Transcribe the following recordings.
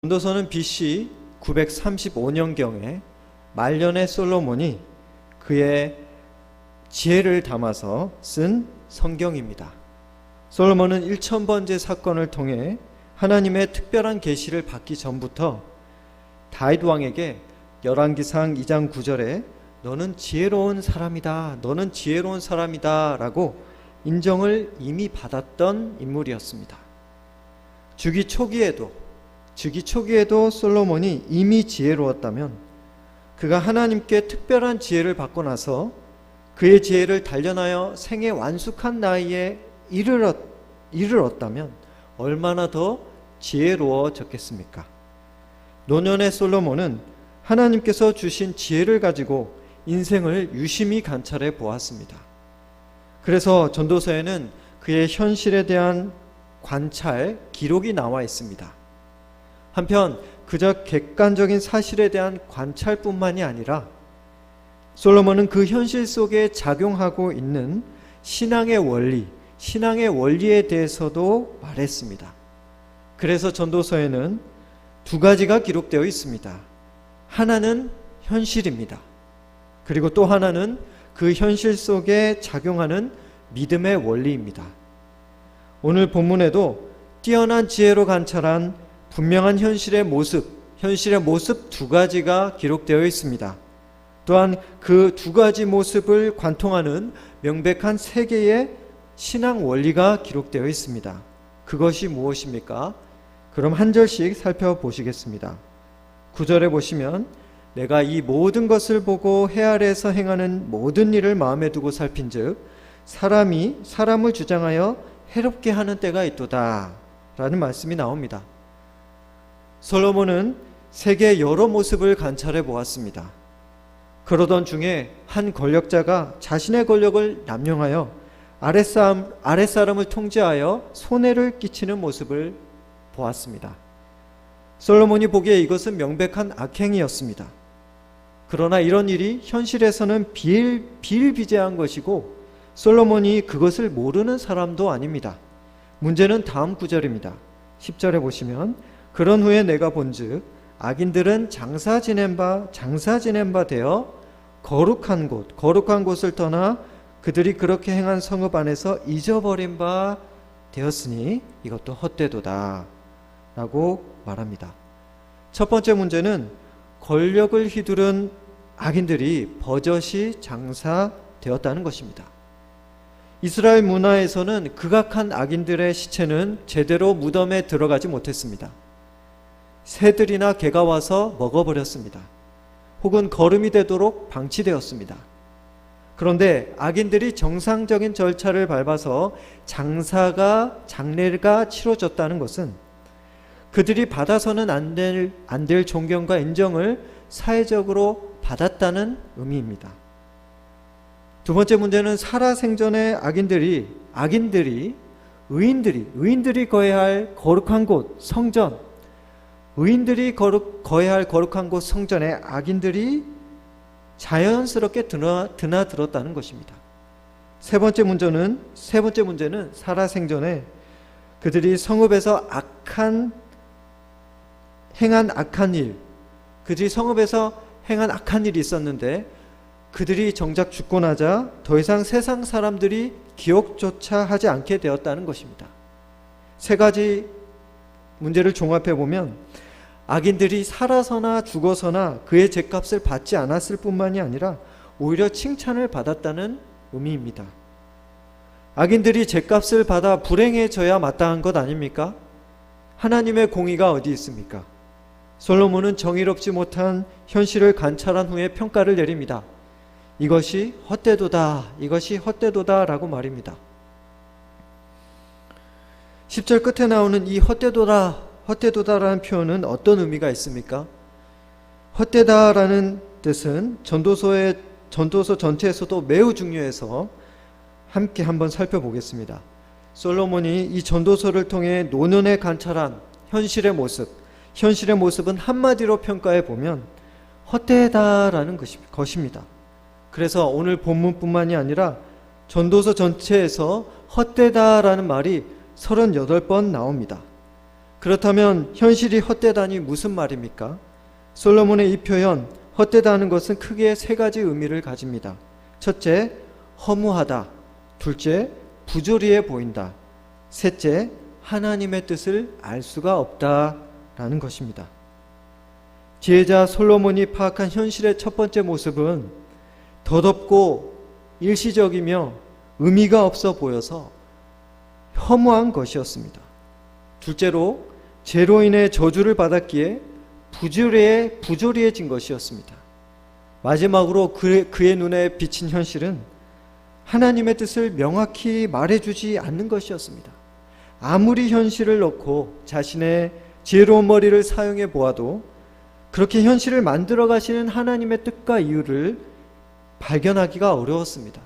전도서는 BC 935년경에 말년의 솔로몬이 그의 지혜를 담아서 쓴 성경입니다. 솔로몬은 1000번째 사건을 통해 하나님의 특별한 계시를 받기 전부터 다윗 왕에게 열왕기상 2장 9절에 너는 지혜로운 사람이다, 너는 지혜로운 사람이다 라고 인정을 이미 받았던 인물이었습니다. 즉위 초기에도 솔로몬이 이미 지혜로웠다면 그가 하나님께 특별한 지혜를 받고 나서 그의 지혜를 단련하여 생애 완숙한 나이에 이르렀다면 얼마나 더 지혜로워졌겠습니까? 노년의 솔로몬은 하나님께서 주신 지혜를 가지고 인생을 유심히 관찰해 보았습니다. 그래서 전도서에는 그의 현실에 대한 관찰 기록이 나와 있습니다. 한편 그저 객관적인 사실에 대한 관찰뿐만이 아니라 솔로몬은 그 현실 속에 작용하고 있는 신앙의 원리에 대해서도 말했습니다. 그래서 전도서에는 두 가지가 기록되어 있습니다. 하나는 현실입니다. 그리고 또 하나는 그 현실 속에 작용하는 믿음의 원리입니다. 오늘 본문에도 뛰어난 지혜로 관찰한 분명한 현실의 모습 두 가지가 기록되어 있습니다. 또한 그 두 가지 모습을 관통하는 명백한 세 개의 신앙 원리가 기록되어 있습니다. 그것이 무엇입니까? 그럼 한 절씩 살펴보시겠습니다. 9절에 보시면 내가 이 모든 것을 보고 해 아래에서 행하는 모든 일을 마음에 두고 살핀즉 사람이 사람을 주장하여 해롭게 하는 때가 있도다 라는 말씀이 나옵니다. 솔로몬은 세계의 여러 모습을 관찰해 보았습니다. 그러던 중에 한 권력자가 자신의 권력을 남용하여 아랫사람을 통제하여 손해를 끼치는 모습을 보았습니다. 솔로몬이 보기에 이것은 명백한 악행이었습니다. 그러나 이런 일이 현실에서는 비일비재한 것이고 솔로몬이 그것을 모르는 사람도 아닙니다. 문제는 다음 구절입니다. 10절에 보시면 그런 후에 내가 본즉 악인들은 장사 지낸 바 되어 거룩한 곳을 떠나 그들이 그렇게 행한 성읍 안에서 잊어버린 바 되었으니 이것도 헛되도다 라고 말합니다. 첫 번째 문제는 권력을 휘두른 악인들이 버젓이 장사되었다는 것입니다. 이스라엘 문화에서는 극악한 악인들의 시체는 제대로 무덤에 들어가지 못했습니다. 새들이나 개가 와서 먹어버렸습니다. 혹은 거름이 되도록 방치되었습니다. 그런데 악인들이 정상적인 절차를 밟아서 장례가 치러졌다는 것은 그들이 받아서는 안 될 존경과 인정을 사회적으로 받았다는 의미입니다. 두 번째 문제는 살아생전의 의인들이 거해야 할 거룩한 곳 성전, 거해야 할 거룩한 곳 성전에 악인들이 자연스럽게 드나들었다는 것입니다. 세 번째 문제는 살아생전에 그들이 성읍에서 행한 악한 일이 있었는데 그들이 정작 죽고 나자 더 이상 세상 사람들이 기억조차 하지 않게 되었다는 것입니다. 세 가지 문제를 종합해 보면 악인들이 살아서나 죽어서나 그의 죗값을 받지 않았을 뿐만이 아니라 오히려 칭찬을 받았다는 의미입니다. 악인들이 죗값을 받아 불행해져야 마땅한 것 아닙니까? 하나님의 공의가 어디 있습니까? 솔로몬은 정의롭지 못한 현실을 관찰한 후에 평가를 내립니다. 이것이 헛되도다 라고 말입니다. 10절 끝에 나오는 이 헛되도다라는 표현은 어떤 의미가 있습니까? 헛되다라는 뜻은 전도서 전체에서도 매우 중요해서 함께 한번 살펴보겠습니다. 솔로몬이 이 전도서를 통해 노년에 관찰한 현실의 모습은 한마디로 평가해 보면 헛되다라는 것입니다. 그래서 오늘 본문뿐만이 아니라 전도서 전체에서 헛되다라는 말이 38번 나옵니다. 그렇다면 현실이 헛되다니 무슨 말입니까? 솔로몬의 이 표현 헛되다는 것은 크게 세 가지 의미를 가집니다. 첫째, 허무하다. 둘째, 부조리해 보인다. 셋째, 하나님의 뜻을 알 수가 없다라는 것입니다. 지혜자 솔로몬이 파악한 현실의 첫 번째 모습은 덧없고 일시적이며 의미가 없어 보여서 허무한 것이었습니다. 둘째로 죄로 인해 저주를 받았기에 부조리해진 것이었습니다. 마지막으로 그의 눈에 비친 현실은 하나님의 뜻을 명확히 말해주지 않는 것이었습니다. 아무리 현실을 놓고 자신의 지혜로운 머리를 사용해 보아도 그렇게 현실을 만들어 가시는 하나님의 뜻과 이유를 발견하기가 어려웠습니다.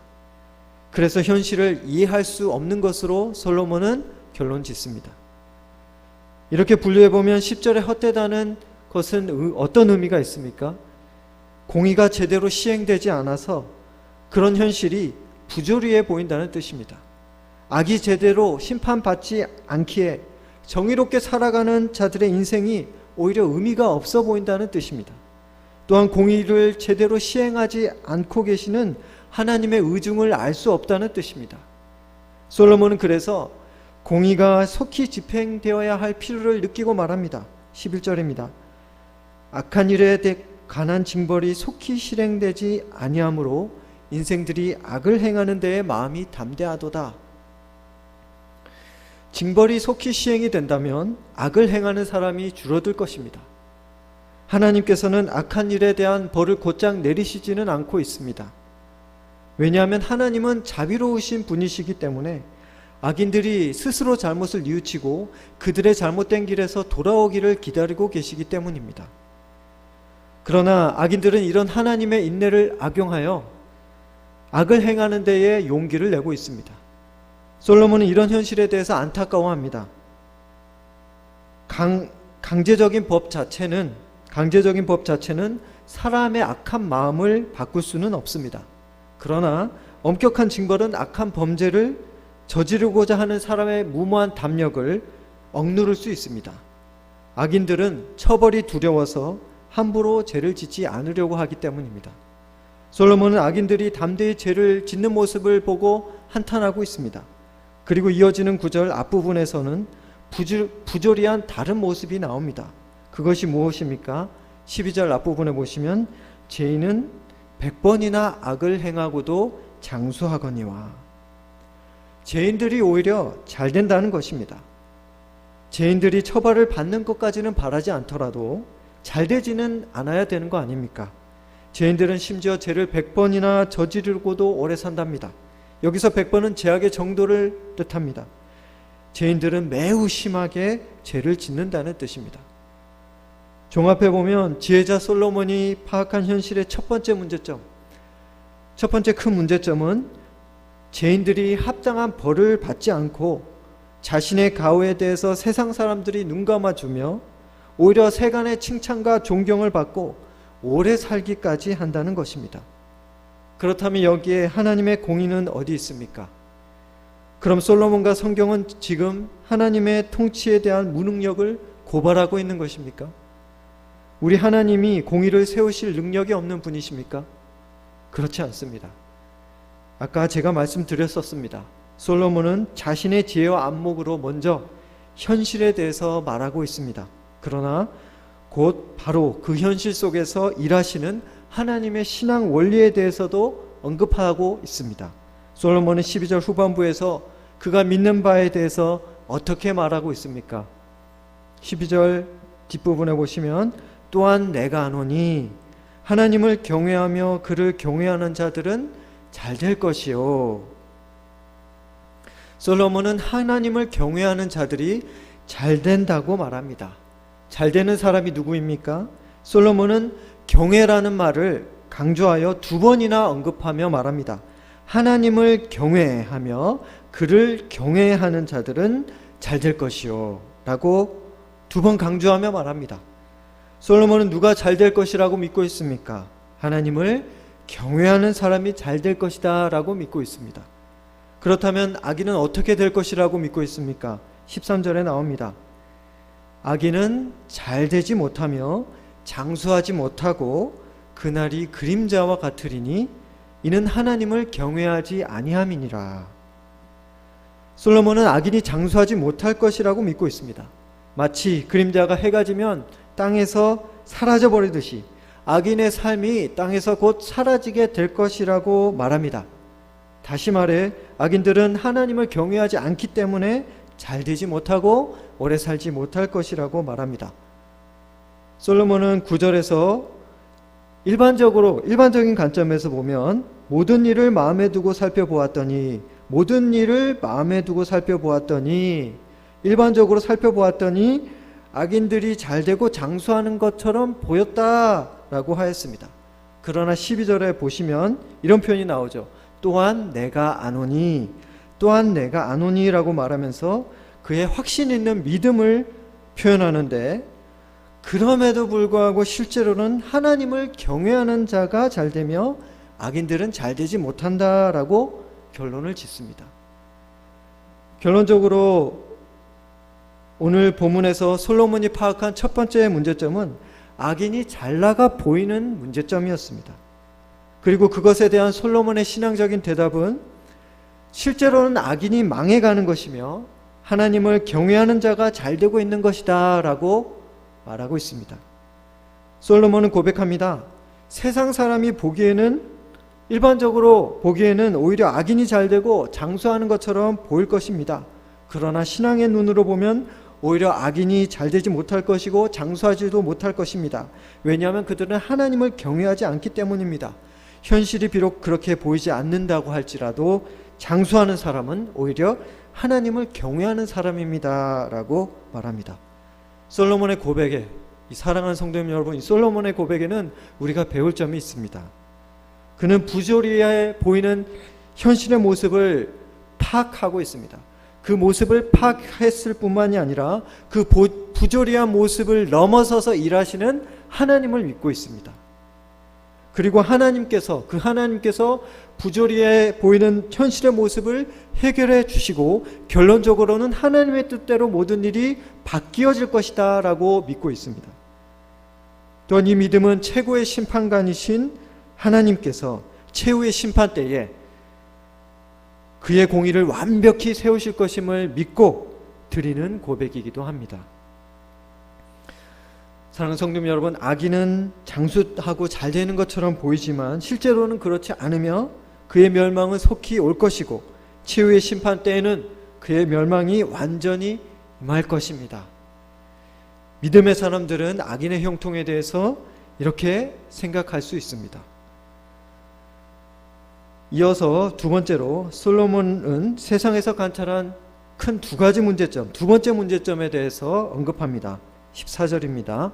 그래서 현실을 이해할 수 없는 것으로 솔로몬은 결론 짓습니다. 이렇게 분류해 보면 10절에 헛되다는 것은 어떤 의미가 있습니까? 공의가 제대로 시행되지 않아서 그런 현실이 부조리해 보인다는 뜻입니다. 악이 제대로 심판받지 않기에 정의롭게 살아가는 자들의 인생이 오히려 의미가 없어 보인다는 뜻입니다. 또한 공의를 제대로 시행하지 않고 계시는 하나님의 의중을 알 수 없다는 뜻입니다. 솔로몬은 그래서 공의가 속히 집행되어야 할 필요를 느끼고 말합니다. 11절입니다. 악한 일에 관한 징벌이 속히 실행되지 아니하므로 인생들이 악을 행하는 데에 마음이 담대하도다. 징벌이 속히 시행이 된다면 악을 행하는 사람이 줄어들 것입니다. 하나님께서는 악한 일에 대한 벌을 곧장 내리시지는 않고 있습니다. 왜냐하면 하나님은 자비로우신 분이시기 때문에 악인들이 스스로 잘못을 뉘우치고 그들의 잘못된 길에서 돌아오기를 기다리고 계시기 때문입니다. 그러나 악인들은 이런 하나님의 인내를 악용하여 악을 행하는 데에 용기를 내고 있습니다. 솔로몬은 이런 현실에 대해서 안타까워합니다. 강제적인 법 자체는 사람의 악한 마음을 바꿀 수는 없습니다. 그러나 엄격한 징벌은 악한 범죄를 저지르고자 하는 사람의 무모한 담력을 억누를 수 있습니다. 악인들은 처벌이 두려워서 함부로 죄를 짓지 않으려고 하기 때문입니다. 솔로몬은 악인들이 담대히 죄를 짓는 모습을 보고 한탄하고 있습니다. 그리고 이어지는 구절 앞부분에서는 부조리한 다른 모습이 나옵니다. 그것이 무엇입니까? 12절 앞부분에 보시면 죄인은 100번이나 악을 행하고도 장수하거니와. 죄인들이 오히려 잘 된다는 것입니다. 죄인들이 처벌을 받는 것까지는 바라지 않더라도 잘 되지는 않아야 되는 거 아닙니까? 죄인들은 심지어 죄를 100번이나 저지르고도 오래 산답니다. 여기서 100번은 죄악의 정도를 뜻합니다. 죄인들은 매우 심하게 죄를 짓는다는 뜻입니다. 종합해보면 지혜자 솔로몬이 파악한 현실의 첫 번째 큰 문제점은 죄인들이 합당한 벌을 받지 않고 자신의 가오에 대해서 세상 사람들이 눈감아주며 오히려 세간의 칭찬과 존경을 받고 오래 살기까지 한다는 것입니다. 그렇다면 여기에 하나님의 공의는 어디 있습니까? 그럼 솔로몬과 성경은 지금 하나님의 통치에 대한 무능력을 고발하고 있는 것입니까? 우리 하나님이 공의를 세우실 능력이 없는 분이십니까? 그렇지 않습니다. 아까 제가 말씀드렸었습니다. 솔로몬은 자신의 지혜와 안목으로 먼저 현실에 대해서 말하고 있습니다. 그러나 곧 바로 그 현실 속에서 일하시는 하나님의 신앙 원리에 대해서도 언급하고 있습니다. 솔로몬은 12절 후반부에서 그가 믿는 바에 대해서 어떻게 말하고 있습니까? 12절 뒷부분에 보시면 또한 내가 아노니 하나님을 경외하며 그를 경외하는 자들은 잘 될 것이요. 솔로몬은 하나님을 경외하는 자들이 잘 된다고 말합니다. 잘 되는 사람이 누구입니까? 솔로몬은 경외라는 말을 강조하여 2번이나 언급하며 말합니다. 하나님을 경외하며 그를 경외하는 자들은 잘 될 것이요 라고 2번 강조하며 말합니다. 솔로몬은 누가 잘 될 것이라고 믿고 있습니까? 하나님을 경외하는 사람이 잘 될 것이다 라고 믿고 있습니다. 그렇다면 악인은 어떻게 될 것이라고 믿고 있습니까? 13절에 나옵니다. 악인은 잘 되지 못하며 장수하지 못하고 그날이 그림자와 같으리니 이는 하나님을 경외하지 아니함이니라. 솔로몬은 악인이 장수하지 못할 것이라고 믿고 있습니다. 마치 그림자가 해가 지면 땅에서 사라져버리듯이 악인의 삶이 땅에서 곧 사라지게 될 것이라고 말합니다. 다시 말해 악인들은 하나님을 경외하지 않기 때문에 잘 되지 못하고 오래 살지 못할 것이라고 말합니다. 솔로몬은 9절에서 일반적인 관점에서 보면 모든 일을 마음에 두고 살펴보았더니 일반적으로 살펴보았더니 악인들이 잘되고 장수하는 것처럼 보였다라고 하였습니다. 그러나 12절에 보시면 이런 표현이 나오죠. 또한 내가 아노니라고 말하면서 그의 확신 있는 믿음을 표현하는데, 그럼에도 불구하고 실제로는 하나님을 경외하는 자가 잘되며 악인들은 잘되지 못한다라고 결론을 짓습니다. 결론적으로 오늘 본문에서 솔로몬이 파악한 첫 번째 문제점은 악인이 잘나가 보이는 문제점이었습니다. 그리고 그것에 대한 솔로몬의 신앙적인 대답은 실제로는 악인이 망해가는 것이며 하나님을 경외하는 자가 잘되고 있는 것이다 라고 말하고 있습니다. 솔로몬은 고백합니다. 세상 사람이 일반적으로 보기에는 오히려 악인이 잘되고 장수하는 것처럼 보일 것입니다. 그러나 신앙의 눈으로 보면 오히려 악인이 잘되지 못할 것이고 장수하지도 못할 것입니다. 왜냐하면 그들은 하나님을 경외하지 않기 때문입니다. 현실이 비록 그렇게 보이지 않는다고 할지라도 장수하는 사람은 오히려 하나님을 경외하는 사람입니다 라고 말합니다. 솔로몬의 고백에, 이 사랑하는 성도님 여러분, 이 솔로몬의 고백에는 우리가 배울 점이 있습니다. 그는 부조리해 보이는 현실의 모습을 파악하고 있습니다. 그 모습을 파악했을 뿐만이 아니라 그 부조리한 모습을 넘어서서 일하시는 하나님을 믿고 있습니다. 그리고 하나님께서 부조리해 보이는 현실의 모습을 해결해 주시고 결론적으로는 하나님의 뜻대로 모든 일이 바뀌어질 것이다 라고 믿고 있습니다. 또한 이 믿음은 최고의 심판관이신 하나님께서 최후의 심판 때에 그의 공의를 완벽히 세우실 것임을 믿고 드리는 고백이기도 합니다. 사랑하는 성도 여러분, 악인은 장수하고 잘 되는 것처럼 보이지만 실제로는 그렇지 않으며 그의 멸망은 속히 올 것이고 최후의 심판 때에는 그의 멸망이 완전히 임할 것입니다. 믿음의 사람들은 악인의 형통에 대해서 이렇게 생각할 수 있습니다. 이어서 두 번째로 솔로몬은 세상에서 관찰한 큰 두 가지 문제점, 두 번째 문제점에 대해서 언급합니다. 14절입니다.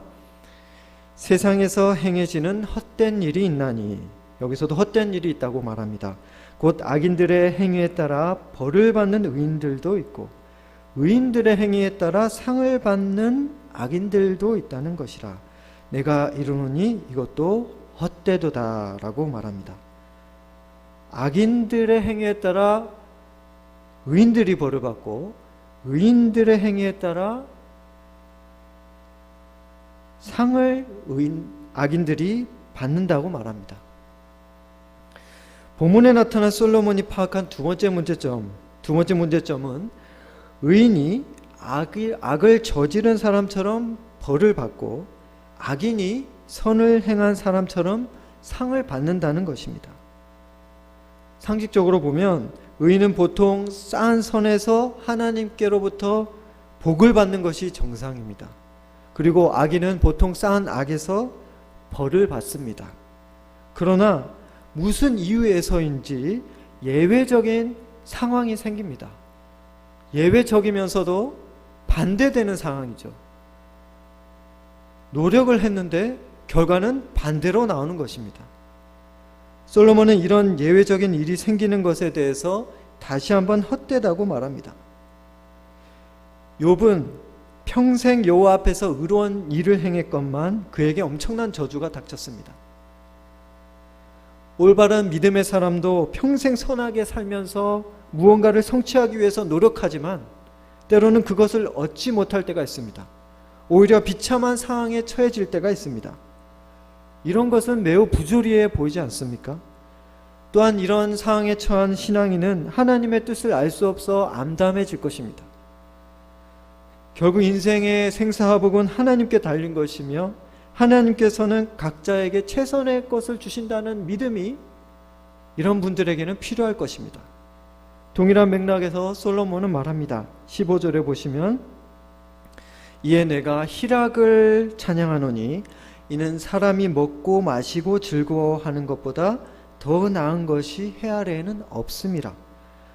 세상에서 행해지는 헛된 일이 있나니, 여기서도 헛된 일이 있다고 말합니다. 곧 악인들의 행위에 따라 벌을 받는 의인들도 있고 의인들의 행위에 따라 상을 받는 악인들도 있다는 것이라. 내가 이르노니 이것도 헛되도다 라고 말합니다. 악인들의 행위에 따라 의인들이 벌을 받고 의인들의 행위에 따라 상을 악인들이 받는다고 말합니다. 본문에 나타난 솔로몬이 파악한 두 번째 문제점은 의인이 악을 저지른 사람처럼 벌을 받고 악인이 선을 행한 사람처럼 상을 받는다는 것입니다. 상식적으로 보면 의인은 보통 쌓은 선에서 하나님께로부터 복을 받는 것이 정상입니다. 그리고 악인은 보통 쌓은 악에서 벌을 받습니다. 그러나 무슨 이유에서인지 예외적인 상황이 생깁니다. 예외적이면서도 반대되는 상황이죠. 노력을 했는데 결과는 반대로 나오는 것입니다. 솔로몬은 이런 예외적인 일이 생기는 것에 대해서 다시 한번 헛되다고 말합니다. 욥은 평생 여호와 앞에서 의로운 일을 행했건만 그에게 엄청난 저주가 닥쳤습니다. 올바른 믿음의 사람도 평생 선하게 살면서 무언가를 성취하기 위해서 노력하지만 때로는 그것을 얻지 못할 때가 있습니다. 오히려 비참한 상황에 처해질 때가 있습니다. 이런 것은 매우 부조리해 보이지 않습니까? 또한 이런 상황에 처한 신앙인은 하나님의 뜻을 알 수 없어 암담해질 것입니다. 결국 인생의 생사화복은 하나님께 달린 것이며 하나님께서는 각자에게 최선의 것을 주신다는 믿음이 이런 분들에게는 필요할 것입니다. 동일한 맥락에서 솔로몬은 말합니다. 15절에 보시면 이에 내가 희락을 찬양하노니 이는 사람이 먹고 마시고 즐거워하는 것보다 더 나은 것이 해 아래에는 없음이라.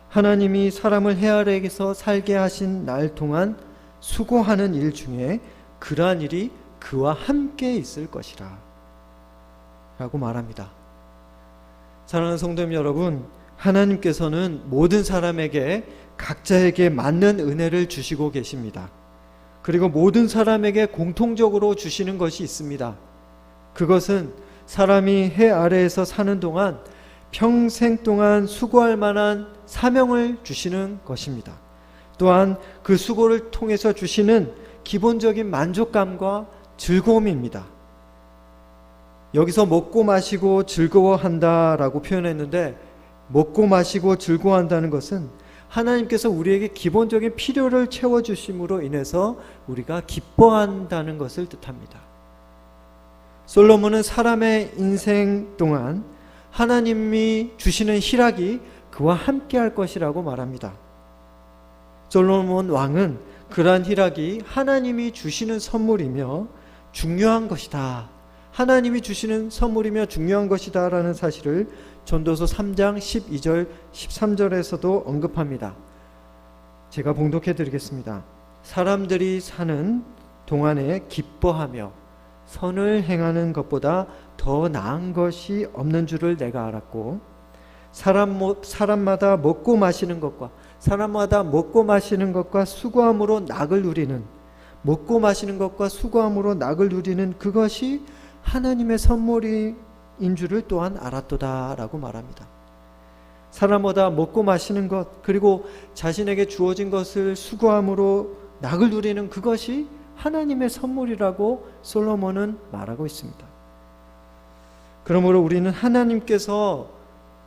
하나님이 사람을 해 아래에서 살게 하신 날 동안 수고하는 일 중에 그러한 일이 그와 함께 있을 것이라 라고 말합니다. 사랑하는 성도님 여러분, 하나님께서는 모든 사람에게 각자에게 맞는 은혜를 주시고 계십니다. 그리고 모든 사람에게 공통적으로 주시는 것이 있습니다. 그것은 사람이 해 아래에서 사는 동안 평생 동안 수고할 만한 사명을 주시는 것입니다. 또한 그 수고를 통해서 주시는 기본적인 만족감과 즐거움입니다. 여기서 먹고 마시고 즐거워한다라고 표현했는데, 먹고 마시고 즐거워한다는 것은 하나님께서 우리에게 기본적인 필요를 채워주심으로 인해서 우리가 기뻐한다는 것을 뜻합니다. 솔로몬은 사람의 인생 동안 하나님이 주시는 희락이 그와 함께 할 것이라고 말합니다. 솔로몬 왕은 그러한 희락이 하나님이 주시는 선물이며 중요한 것이다, 하나님이 주시는 선물이며 중요한 것이다 라는 사실을 전도서 3장 12절 13절에서도 언급합니다. 제가 봉독해 드리겠습니다. 사람들이 사는 동안에 기뻐하며 선을 행하는 것보다 더 나은 것이 없는 줄을 내가 알았고, 사람마다 먹고 마시는 것과 수고함으로 낙을 누리는, 먹고 마시는 것과 수고함으로 낙을 누리는 그것이 하나님의 선물인 줄을 또한 알았도다 라고 말합니다. 사람마다 먹고 마시는 것, 그리고 자신에게 주어진 것을 수고함으로 낙을 누리는 그것이 하나님의 선물이라고 솔로몬은 말하고 있습니다. 그러므로 우리는 하나님께서,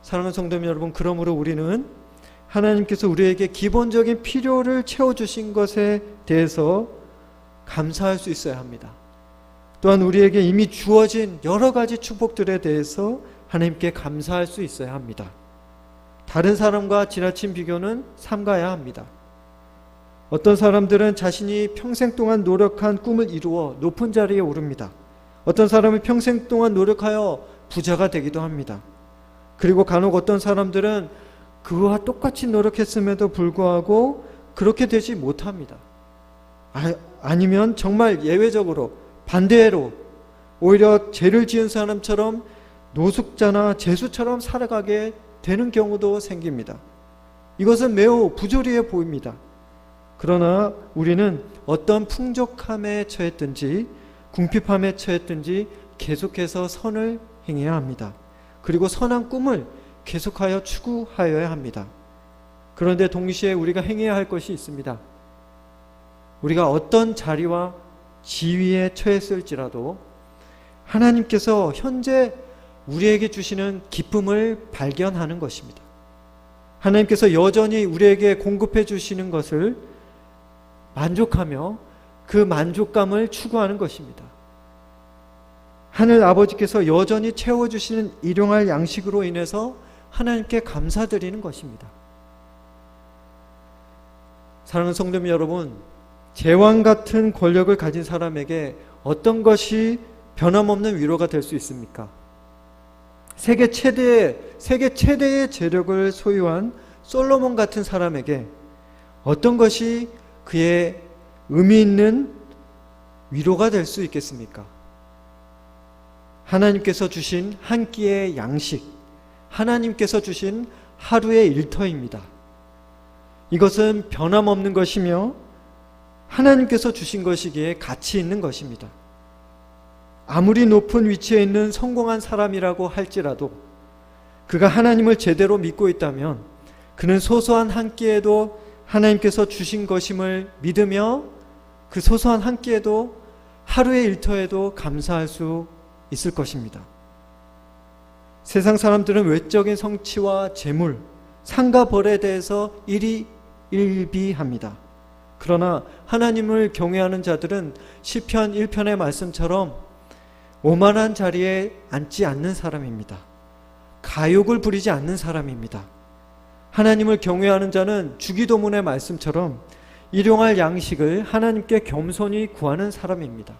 사랑하는 성도님 여러분, 그러므로 우리는 하나님께서 우리에게 기본적인 필요를 채워주신 것에 대해서 감사할 수 있어야 합니다. 또한 우리에게 이미 주어진 여러 가지 축복들에 대해서 하나님께 감사할 수 있어야 합니다. 다른 사람과 지나친 비교는 삼가야 합니다. 어떤 사람들은 자신이 평생 동안 노력한 꿈을 이루어 높은 자리에 오릅니다. 어떤 사람은 평생 동안 노력하여 부자가 되기도 합니다. 그리고 간혹 어떤 사람들은 그와 똑같이 노력했음에도 불구하고 그렇게 되지 못합니다. 아니면 정말 예외적으로 반대로 오히려 죄를 지은 사람처럼 노숙자나 죄수처럼 살아가게 되는 경우도 생깁니다. 이것은 매우 부조리해 보입니다. 그러나 우리는 어떤 풍족함에 처했든지 궁핍함에 처했든지 계속해서 선을 행해야 합니다. 그리고 선한 꿈을 계속하여 추구하여야 합니다. 그런데 동시에 우리가 행해야 할 것이 있습니다. 우리가 어떤 자리와 지위에 처했을지라도 하나님께서 현재 우리에게 주시는 기쁨을 발견하는 것입니다. 하나님께서 여전히 우리에게 공급해 주시는 것을 만족하며 그 만족감을 추구하는 것입니다. 하늘 아버지께서 여전히 채워주시는 일용할 양식으로 인해서 하나님께 감사드리는 것입니다. 사랑하는 성도님 여러분, 제왕 같은 권력을 가진 사람에게 어떤 것이 변함없는 위로가 될 수 있습니까? 세계 최대의 재력을 소유한 솔로몬 같은 사람에게 어떤 것이 그의 의미 있는 위로가 될 수 있겠습니까? 하나님께서 주신 한 끼의 양식, 하나님께서 주신 하루의 일터입니다. 이것은 변함없는 것이며 하나님께서 주신 것이기에 가치 있는 것입니다. 아무리 높은 위치에 있는 성공한 사람이라고 할지라도 그가 하나님을 제대로 믿고 있다면 그는 소소한 한 끼에도 하나님께서 주신 것임을 믿으며 그 소소한 한 끼에도 하루의 일터에도 감사할 수 있을 것입니다. 세상 사람들은 외적인 성취와 재물, 상과 벌에 대해서 일희일비합니다. 그러나 하나님을 경외하는 자들은 시편 1편의 말씀처럼 오만한 자리에 앉지 않는 사람입니다. 가욕을 부리지 않는 사람입니다. 하나님을 경외하는 자는 주기도문의 말씀처럼 일용할 양식을 하나님께 겸손히 구하는 사람입니다.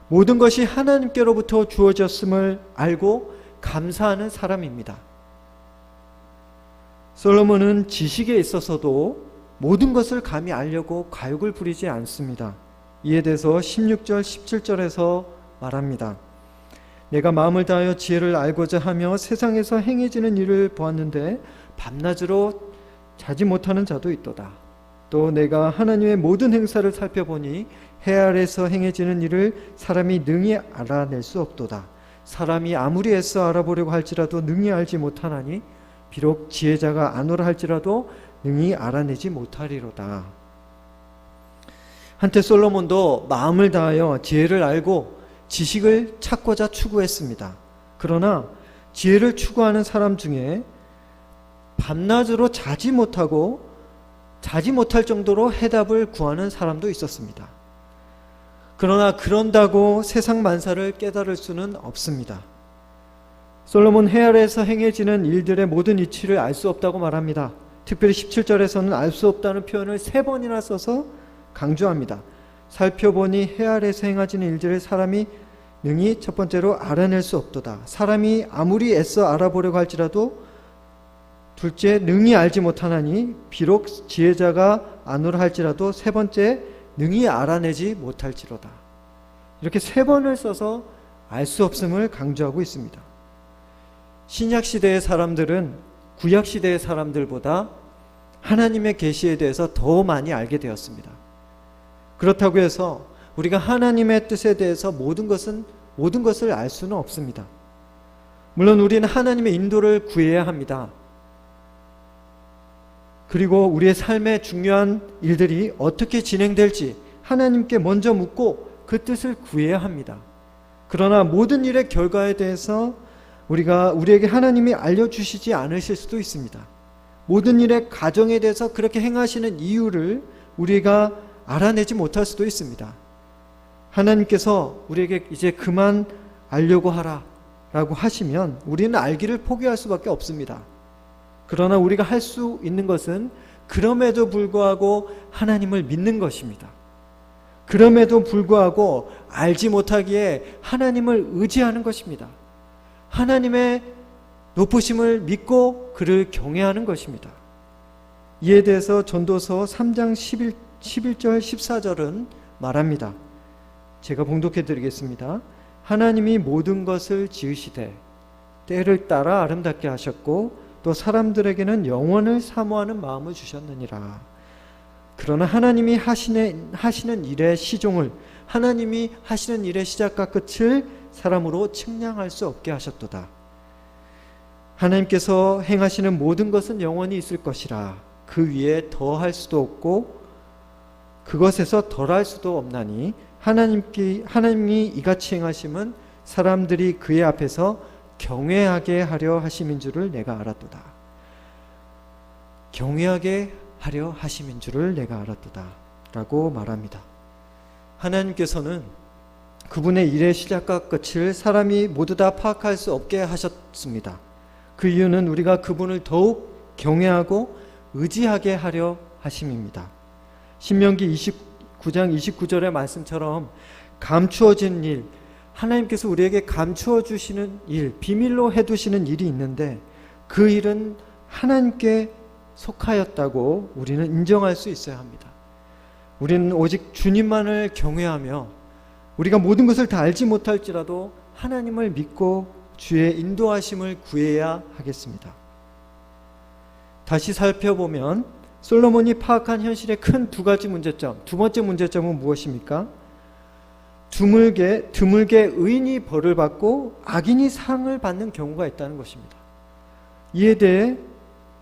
모든 것이 하나님께로부터 주어졌음을 알고 감사하는 사람입니다. 솔로몬은 지식에 있어서도 모든 것을 감히 알려고 가욕을 부리지 않습니다. 이에 대해서 16절 17절에서 말합니다. 내가 마음을 다하여 지혜를 알고자 하며 세상에서 행해지는 일을 보았는데 밤낮으로 자지 못하는 자도 있도다. 또 내가 하나님의 모든 행사를 살펴보니 해 아래에서 행해지는 일을 사람이 능히 알아낼 수 없도다. 사람이 아무리 애써 알아보려고 할지라도 능히 알지 못하나니 비록 지혜자가 아노라 할지라도 능히 알아내지 못하리로다. 한때 솔로몬도 마음을 다하여 지혜를 알고 지식을 찾고자 추구했습니다. 그러나 지혜를 추구하는 사람 중에 밤낮으로 자지 못하고 자지 못할 정도로 해답을 구하는 사람도 있었습니다. 그러나 그런다고 세상 만사를 깨달을 수는 없습니다. 솔로몬 해 아래에서 행해지는 일들의 모든 이치를 알 수 없다고 말합니다. 특별히 17절에서는 알 수 없다는 표현을 3번이나 써서 강조합니다. 살펴보니 해 아래에서 행해지는 일들을 사람이 능히 첫 번째로 알아낼 수 없도다. 사람이 아무리 애써 알아보려고 할지라도 둘째 능히 알지 못하나니 비록 지혜자가 아노라 할지라도 세 번째 능히 알아내지 못할지로다. 이렇게 3번을 써서 알 수 없음을 강조하고 있습니다. 신약시대의 사람들은 구약시대의 사람들보다 하나님의 계시에 대해서 더 많이 알게 되었습니다. 그렇다고 해서 우리가 하나님의 뜻에 대해서 모든 것을 알 수는 없습니다. 물론 우리는 하나님의 인도를 구해야 합니다. 그리고 우리의 삶의 중요한 일들이 어떻게 진행될지 하나님께 먼저 묻고 그 뜻을 구해야 합니다. 그러나 모든 일의 결과에 대해서 우리에게 하나님이 알려주시지 않으실 수도 있습니다. 모든 일의 과정에 대해서 그렇게 행하시는 이유를 우리가 알아내지 못할 수도 있습니다. 하나님께서 우리에게 이제 그만 알려고 하라 라고 하시면 우리는 알기를 포기할 수밖에 없습니다. 그러나 우리가 할 수 있는 것은 그럼에도 불구하고 하나님을 믿는 것입니다. 그럼에도 불구하고 알지 못하기에 하나님을 의지하는 것입니다. 하나님의 높으심을 믿고 그를 경외하는 것입니다. 이에 대해서 전도서 3장 11절 14절은 말합니다. 제가 봉독해 드리겠습니다. 하나님이 모든 것을 지으시되 때를 따라 아름답게 하셨고 또 사람들에게는 영원을 사모하는 마음을 주셨느니라. 그러나 하나님이 하시는 일의 시종을 하나님이 하시는 일의 시작과 끝을 사람으로 측량할 수 없게 하셨도다. 하나님께서 행하시는 모든 것은 영원히 있을 것이라. 그 위에 더할 수도 없고 그것에서 덜할 수도 없나니 하나님이 이같이 행하심은 사람들이 그의 앞에서 경외하게 하려 하심인 줄을 내가 알았도다. 경외하게 하려 하심인 줄을 내가 알았도다 라고 말합니다. 하나님께서는 그분의 일의 시작과 끝을 사람이 모두 다 파악할 수 없게 하셨습니다. 그 이유는 우리가 그분을 더욱 경외하고 의지하게 하려 하심입니다. 신명기 29장 29절의 말씀처럼 감추어진 일, 하나님께서 우리에게 감추어 주시는 일, 비밀로 해두시는 일이 있는데 그 일은 하나님께 속하였다고 우리는 인정할 수 있어야 합니다. 우리는 오직 주님만을 경외하며 우리가 모든 것을 다 알지 못할지라도 하나님을 믿고 주의 인도하심을 구해야 하겠습니다. 다시 살펴보면 솔로몬이 파악한 현실의 큰 2가지 문제점, 두 번째 문제점은 무엇입니까? 드물게 의인이 벌을 받고 악인이 상을 받는 경우가 있다는 것입니다. 이에 대해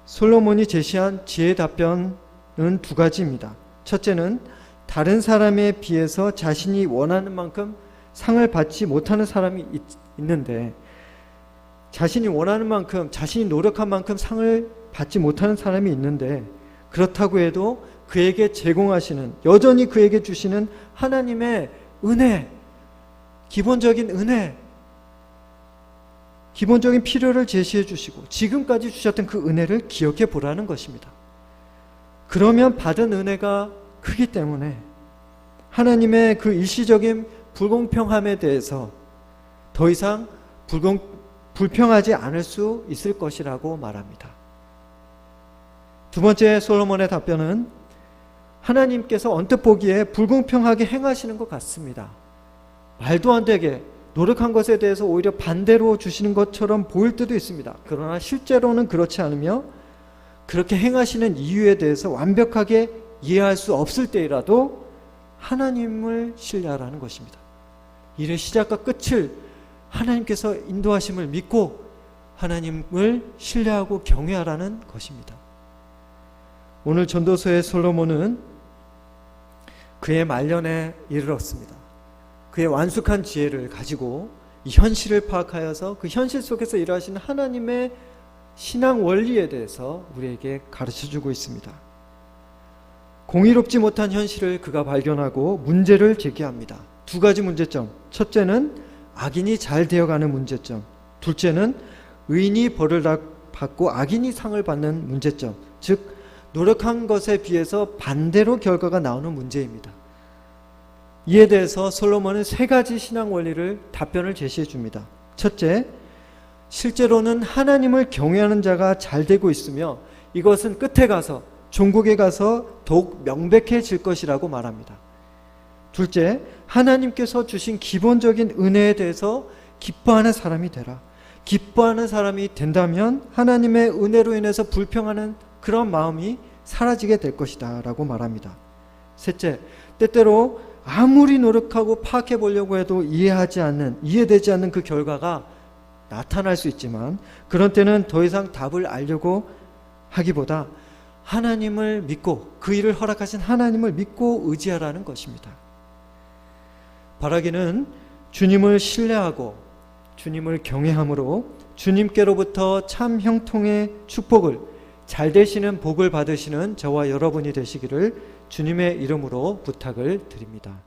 솔로몬이 제시한 지혜 답변은 2가지입니다. 첫째는 다른 사람에 비해서 자신이 원하는 만큼 상을 받지 못하는 사람이 있는데, 자신이 원하는 만큼, 자신이 노력한 만큼 상을 받지 못하는 사람이 있는데, 그렇다고 해도 그에게 제공하시는, 여전히 그에게 주시는 하나님의 은혜, 기본적인 은혜, 기본적인 필요를 제시해 주시고 지금까지 주셨던 그 은혜를 기억해 보라는 것입니다. 그러면 받은 은혜가 크기 때문에 하나님의 그 일시적인 불공평함에 대해서 더 이상 불평하지 않을 수 있을 것이라고 말합니다. 두 번째 솔로몬의 답변은 하나님께서 언뜻 보기에 불공평하게 행하시는 것 같습니다. 말도 안 되게 노력한 것에 대해서 오히려 반대로 주시는 것처럼 보일 때도 있습니다. 그러나 실제로는 그렇지 않으며 그렇게 행하시는 이유에 대해서 완벽하게 이해할 수 없을 때라도 하나님을 신뢰하라는 것입니다. 일의 시작과 끝을 하나님께서 인도하심을 믿고 하나님을 신뢰하고 경외하라는 것입니다. 오늘 전도서의 솔로몬은 그의 말년에 이르렀습니다. 그의 완숙한 지혜를 가지고 이 현실을 파악하여서 그 현실 속에서 일하시는 하나님의 신앙 원리에 대해서 우리에게 가르쳐주고 있습니다. 공의롭지 못한 현실을 그가 발견하고 문제를 제기합니다. 두 가지 문제점. 첫째는 악인이 잘 되어가는 문제점. 둘째는 의인이 벌을 받고 악인이 상을 받는 문제점. 즉 노력한 것에 비해서 반대로 결과가 나오는 문제입니다. 이에 대해서 솔로몬은 세 가지 신앙 원리를 답변을 제시해 줍니다. 첫째, 실제로는 하나님을 경외하는 자가 잘 되고 있으며 이것은 끝에 가서 종국에 가서 더욱 명백해질 것이라고 말합니다. 둘째, 하나님께서 주신 기본적인 은혜에 대해서 기뻐하는 사람이 되라. 기뻐하는 사람이 된다면 하나님의 은혜로 인해서 불평하는 그런 마음이 사라지게 될 것이다 라고 말합니다. 셋째, 때때로 아무리 노력하고 파악해 보려고 해도 이해되지 않는 그 결과가 나타날 수 있지만 그런 때는 더 이상 답을 알려고 하기보다 하나님을 믿고 그 일을 허락하신 하나님을 믿고 의지하라는 것입니다. 바라기는 주님을 신뢰하고 주님을 경외함으로 주님께로부터 참 형통의 축복을, 잘 되시는 복을 받으시는 저와 여러분이 되시기를 주님의 이름으로 부탁을 드립니다.